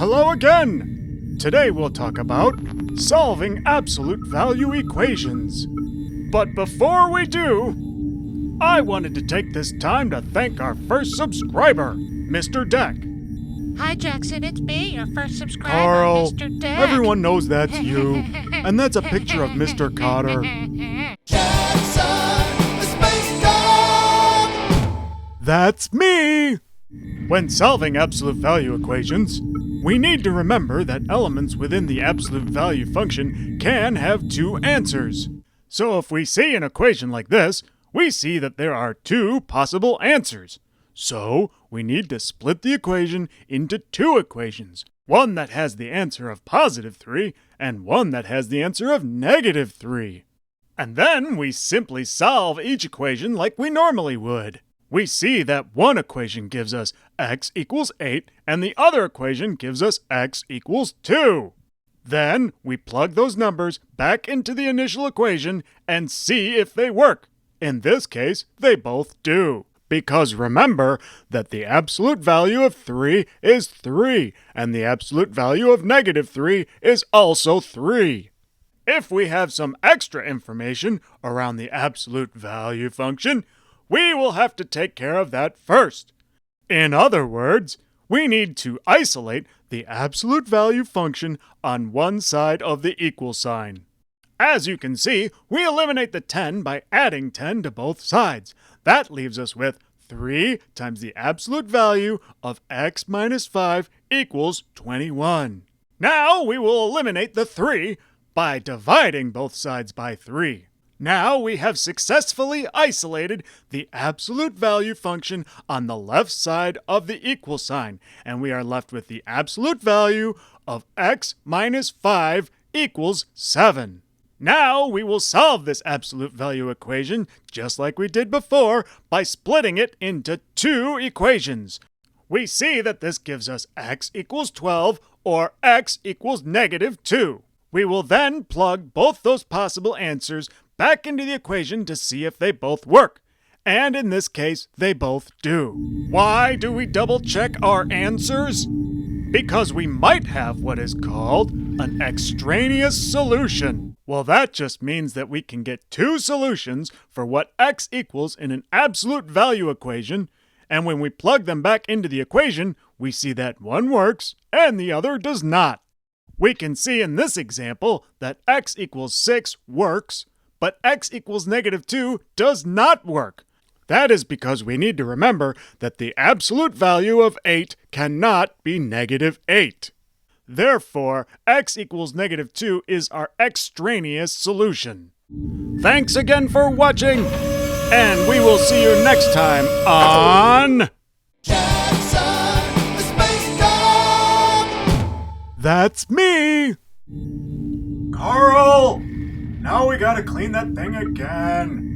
Hello again! Today we'll talk about solving absolute value equations. But before we do, I wanted to take this time to thank our first subscriber, Mr. Deck. Hi, Jackson. It's me, your first subscriber, Carl, Mr. Deck. everyone knows that's you. And that's a picture of Mr. Cotter. Jackson, the space dog! That's me! When solving absolute value equations, we need to remember that elements within the absolute value function can have two answers. So if we see an equation like this, we see that there are two possible answers. So we need to split the equation into two equations, one that has the answer of positive 3 and one that has the answer of negative 3. And then we simply solve each equation like we normally would. We see that one equation gives us x equals 8 and the other equation gives us x equals 2. Then we plug those numbers back into the initial equation and see if they work. In this case, they both do. Because remember that the absolute value of 3 is 3 and the absolute value of negative 3 is also 3. If we have some extra information around the absolute value function, we will have to take care of that first. In other words, we need to isolate the absolute value function on one side of the equal sign. As you can see, we eliminate the 10 by adding 10 to both sides. That leaves us with 3 times the absolute value of x minus 5 equals 21. Now we will eliminate the 3 by dividing both sides by 3. Now we have successfully isolated the absolute value function on the left side of the equal sign, and we are left with the absolute value of x minus 5 equals 7. Now we will solve this absolute value equation just like we did before by splitting it into two equations. We see that this gives us x equals 12 or x equals negative 2. We will then plug both those possible answers back into the equation to see if they both work. And in this case, they both do. Why do we double check our answers? Because we might have what is called an extraneous solution. Well, that just means that we can get two solutions for what x equals in an absolute value equation, and when we plug them back into the equation, we see that one works and the other does not. We can see in this example that x equals 6 works, but x equals negative 2 does not work. That is because we need to remember that the absolute value of 8 cannot be negative 8. Therefore, x equals negative 2 is our extraneous solution. Thanks again for watching, and we will see you next time on Jackson, the space dog! That's Me! Carl! Now we gotta clean that thing again.